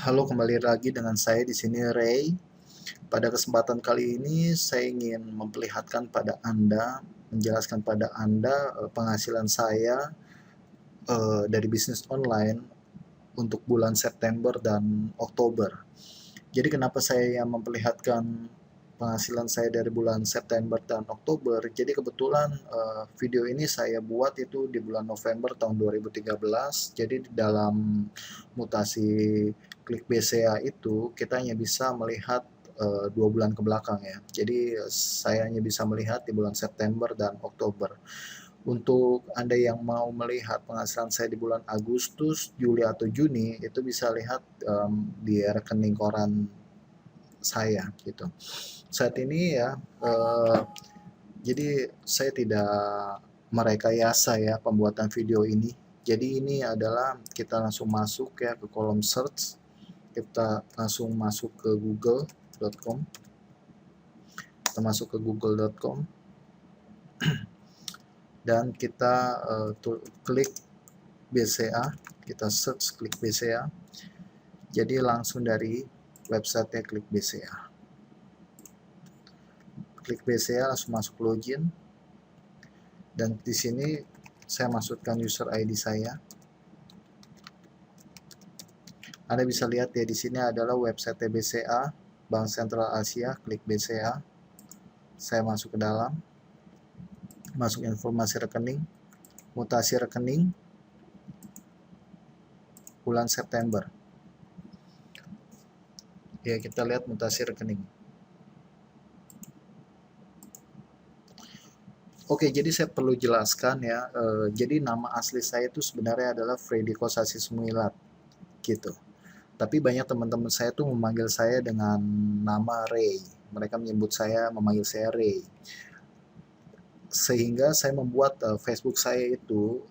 Halo, kembali lagi dengan saya di sini Ray. Pada kesempatan kali ini saya ingin memperlihatkan pada Anda, menjelaskan pada Anda penghasilan saya dari bisnis online untuk bulan September dan Oktober. Jadi kenapa saya memperlihatkan penghasilan saya dari bulan September dan Oktober? Jadi kebetulan video ini saya buat itu di bulan November tahun 2013. Jadi di dalam mutasi klik BCA itu kita hanya bisa melihat 2 bulan ke belakang ya. Jadi saya hanya bisa melihat di bulan September dan Oktober. Untuk Anda yang mau melihat penghasilan saya di bulan Agustus, Juli atau Juni, itu bisa lihat di rekening koran saya gitu. Saat ini ya, jadi saya tidak merekayasa ya pembuatan video ini. Jadi ini adalah kita langsung masuk ya ke kolom search, kita langsung masuk ke google.com, kita masuk ke google.com dan kita klik BCA, kita search klik BCA. Jadi langsung dari website klik BCA. Klik BCA langsung masuk login. Dan di sini saya masukkan user ID saya. Anda bisa lihat ya di sini adalah website BCA, Bank Sentral Asia, klik BCA. Saya masuk ke dalam. Masuk informasi rekening, mutasi rekening bulan September. Ya, kita lihat mutasi rekening. Oke, jadi saya perlu jelaskan ya. Jadi nama asli saya itu sebenarnya adalah Freddy Kosasi Sumilat, gitu. Tapi banyak teman-teman saya tuh memanggil saya dengan nama Ray. Mereka memanggil saya Ray. Sehingga saya membuat Facebook saya itu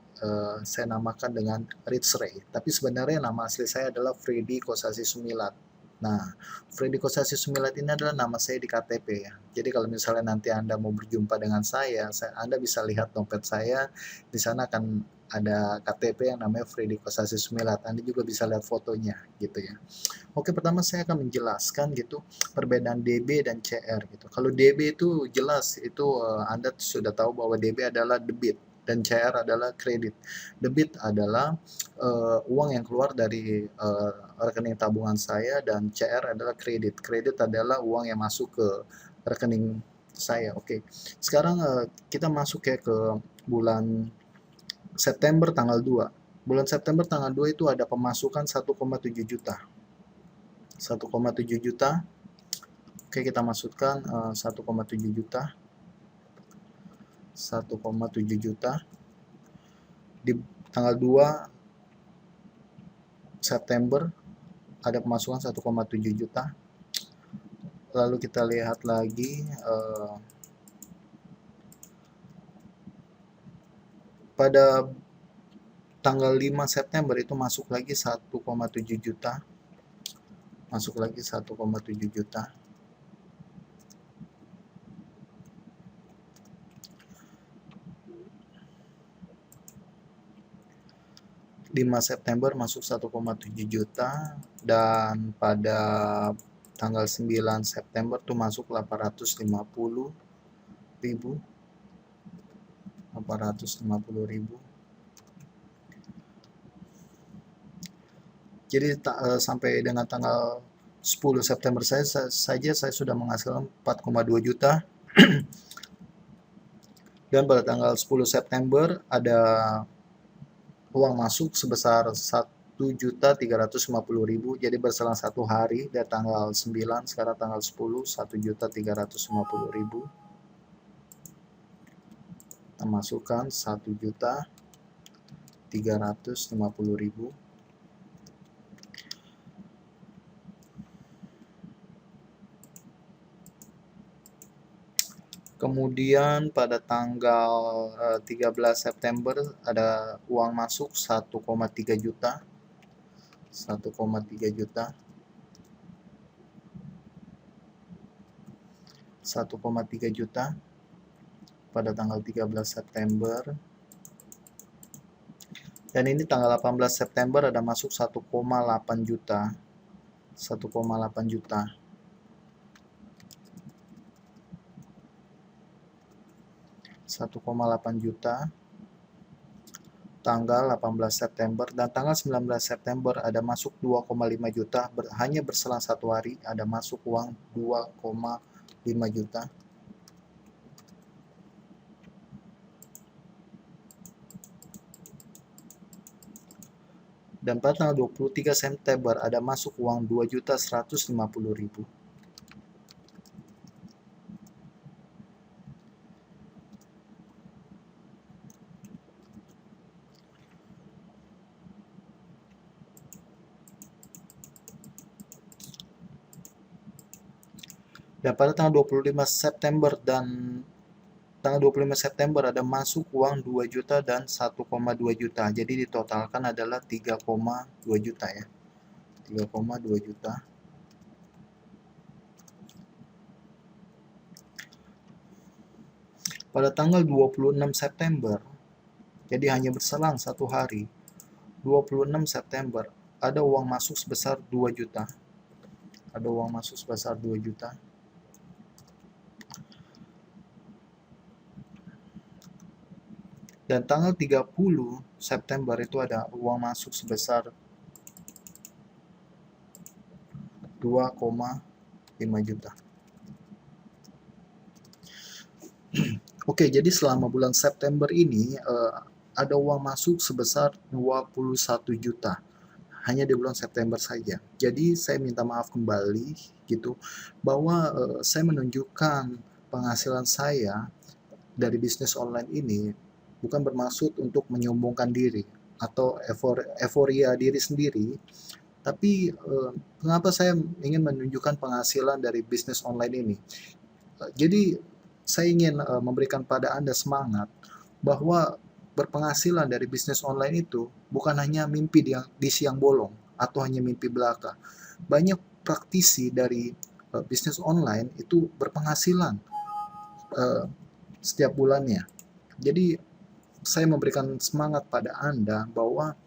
saya namakan dengan Rich Ray. Tapi sebenarnya nama asli saya adalah Freddy Kosasi Sumilat. Nah, Freddy Kosasi Sumilat ini adalah nama saya di KTP ya. Jadi kalau misalnya nanti Anda mau berjumpa dengan Anda bisa lihat dompet saya. Di sana akan ada KTP yang namanya Freddy Kosasi Sumilat. Anda juga bisa lihat fotonya gitu ya. Oke, pertama saya akan menjelaskan gitu perbedaan DB dan CR gitu. Kalau DB itu jelas itu Anda sudah tahu bahwa DB adalah debit dan CR adalah kredit. Debit adalah uang yang keluar dari rekening tabungan saya dan CR adalah kredit. Kredit adalah uang yang masuk ke rekening saya. Oke. Sekarang kita masuk ya ke bulan September tanggal 2. Bulan September tanggal 2 itu ada pemasukan 1,7 juta. 1,7 juta. Oke, kita masukkan 1,7 juta. 1,7 juta. Di tanggal 2 September ada pemasukan 1,7 juta. Lalu kita lihat lagi pada tanggal 5 September itu masuk lagi 1,7 juta. Masuk lagi 1,7 juta. September masuk 1,7 juta dan pada tanggal 9 September tuh masuk 850 ribu. Jadi sampai dengan tanggal 10 September saya sudah menghasilkan 4,2 juta. Dan pada tanggal 10 September ada uang masuk sebesar 1.350.000. Jadi berselang 1 hari dari tanggal 9 sekarang tanggal 10, 1.350.000. Kita masukkan 1.350.000. Kemudian pada tanggal 13 September ada uang masuk 1,3 juta. 1,3 juta. 1,3 juta pada tanggal 13 September. Dan ini tanggal 18 September ada masuk 1,8 juta. 1,8 juta. Tanggal 18 September dan tanggal 19 September ada masuk 2,5 juta, hanya berselang 1 hari ada masuk uang 2,5 juta. Dan pada tanggal 23 September ada masuk uang 2.150.000. Dan pada tanggal 25 September ada masuk uang 2 juta dan 1,2 juta. Jadi ditotalkan adalah 3,2 juta ya. 3,2 juta. Pada tanggal 26 September, jadi hanya berselang 1 hari, 26 September, ada uang masuk sebesar 2 juta. Ada uang masuk sebesar 2 juta. Dan tanggal 30 September itu ada uang masuk sebesar 2,5 juta. Oke, jadi selama bulan September ini ada uang masuk sebesar 21 juta. Hanya di bulan September saja. Jadi saya minta maaf kembali gitu bahwa saya menunjukkan penghasilan saya dari bisnis online ini bukan bermaksud untuk menyombongkan diri atau euforia diri sendiri, tapi kenapa saya ingin menunjukkan penghasilan dari bisnis online ini? Jadi saya ingin memberikan pada Anda semangat bahwa berpenghasilan dari bisnis online itu bukan hanya mimpi di siang bolong atau hanya mimpi belaka. Banyak praktisi dari bisnis online itu berpenghasilan setiap bulannya. Jadi saya memberikan semangat pada Anda bahwa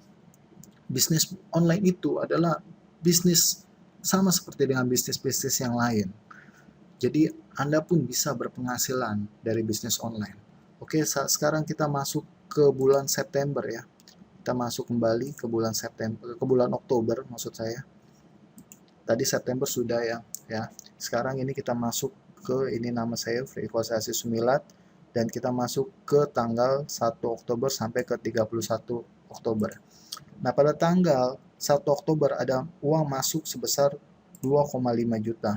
bisnis online itu adalah bisnis sama seperti dengan bisnis-bisnis yang lain. Jadi Anda pun bisa berpenghasilan dari bisnis online. Oke, sekarang kita masuk ke bulan September ya. Kita masuk kembali ke bulan September, ke bulan Oktober maksud saya. Tadi September sudah ya. Sekarang ini kita masuk ke ini, nama saya Freddy Kosasi Sumilat, dan kita masuk ke tanggal 1 Oktober sampai ke 31 Oktober. Nah, pada tanggal 1 Oktober ada uang masuk sebesar 2,5 juta.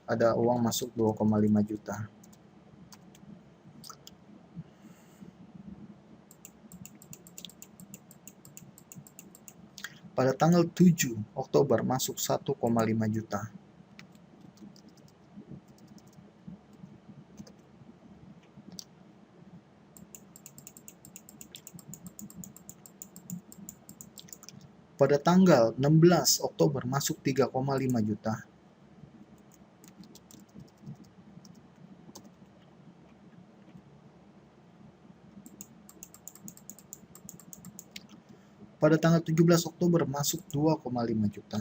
Ada uang masuk 2,5 juta. Pada tanggal 7 Oktober masuk 1,5 juta. Pada tanggal 16 Oktober masuk 3,5 juta. Pada tanggal 17 Oktober masuk 2,5 juta.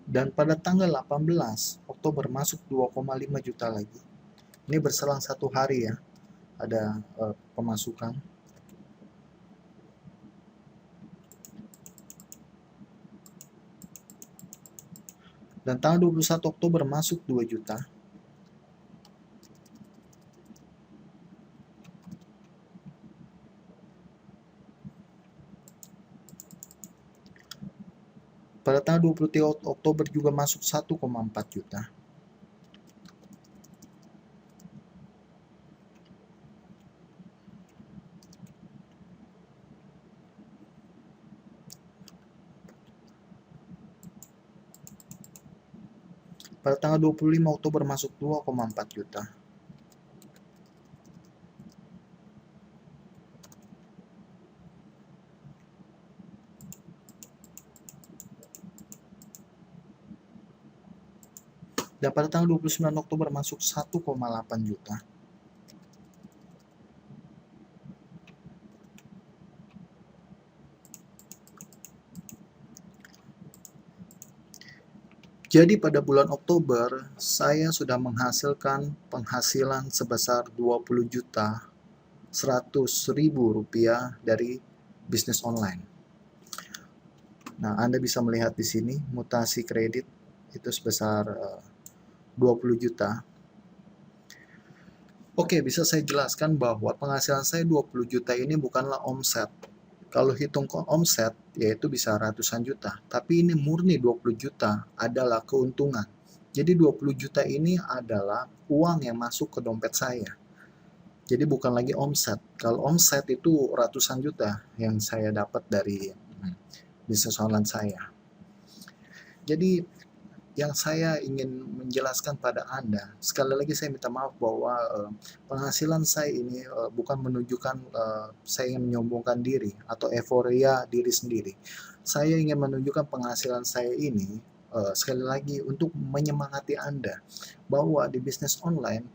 Dan pada tanggal 18 Oktober masuk 2,5 juta lagi. Ini berselang 1 hari ya, ada pemasukan. Dan tanggal 21 Oktober masuk 2 juta. Pada tanggal 23 Oktober juga masuk 1,4 juta. Pada tanggal 25 Oktober masuk 2,4 juta. Dan pada tanggal 29 Oktober masuk 1,8 juta. Jadi pada bulan Oktober, saya sudah menghasilkan penghasilan sebesar 20 juta 100 ribu rupiah dari bisnis online. Nah, Anda bisa melihat di sini mutasi kredit itu sebesar 20 juta. Oke, bisa saya jelaskan bahwa penghasilan saya 20 juta ini bukanlah omset. Kalau hitung omset, yaitu bisa ratusan juta. Tapi ini murni 20 juta adalah keuntungan. Jadi 20 juta ini adalah uang yang masuk ke dompet saya. Jadi bukan lagi omset. Kalau omset itu ratusan juta yang saya dapat dari bisnis online saya. Jadi yang saya ingin menjelaskan pada Anda, sekali lagi saya minta maaf bahwa penghasilan saya ini bukan menunjukkan saya ingin menyombongkan diri atau euforia diri sendiri. Saya ingin menunjukkan penghasilan saya ini sekali lagi untuk menyemangati Anda bahwa di bisnis online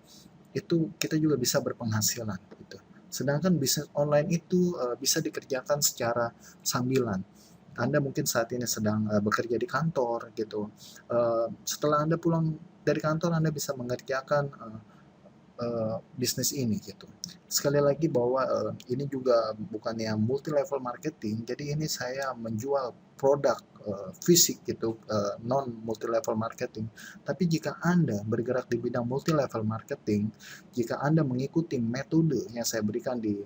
itu kita juga bisa berpenghasilan gitu. Sedangkan bisnis online itu bisa dikerjakan secara sambilan. Anda mungkin saat ini sedang bekerja di kantor gitu. Setelah Anda pulang dari kantor, Anda bisa mengerjakan bisnis ini gitu. Sekali lagi bahwa ini juga bukan yang multi level marketing. Jadi ini saya menjual produk fisik gitu, non multi level marketing. Tapi jika Anda bergerak di bidang multi level marketing, jika Anda mengikuti metode yang saya berikan di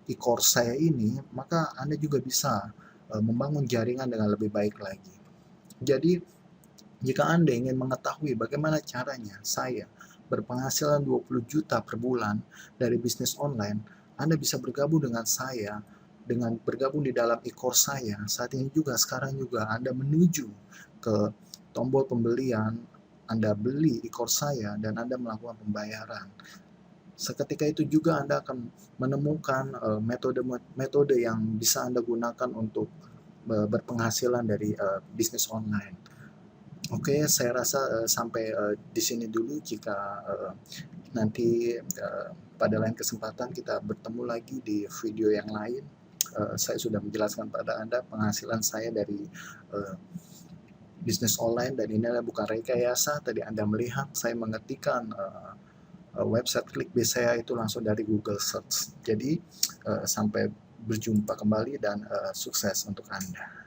e-course saya ini, maka Anda juga bisa membangun jaringan dengan lebih baik lagi. Jadi, jika Anda ingin mengetahui bagaimana caranya saya berpenghasilan 20 juta per bulan dari bisnis online, Anda bisa bergabung dengan saya, dengan bergabung di dalam e-course saya. Saat ini juga, sekarang juga Anda menuju ke tombol pembelian, Anda beli e-course saya, dan Anda melakukan pembayaran. Seketika itu juga Anda akan menemukan metode-metode yang bisa Anda gunakan untuk berpenghasilan dari bisnis online. Oke, saya rasa sampai di sini dulu. Jika nanti pada lain kesempatan kita bertemu lagi di video yang lain, saya sudah menjelaskan pada Anda penghasilan saya dari bisnis online, dan ini bukan rekayasa. Tadi Anda melihat saya mengetikkan website ClickBase saya itu langsung dari Google Search. Jadi sampai berjumpa kembali dan sukses untuk Anda.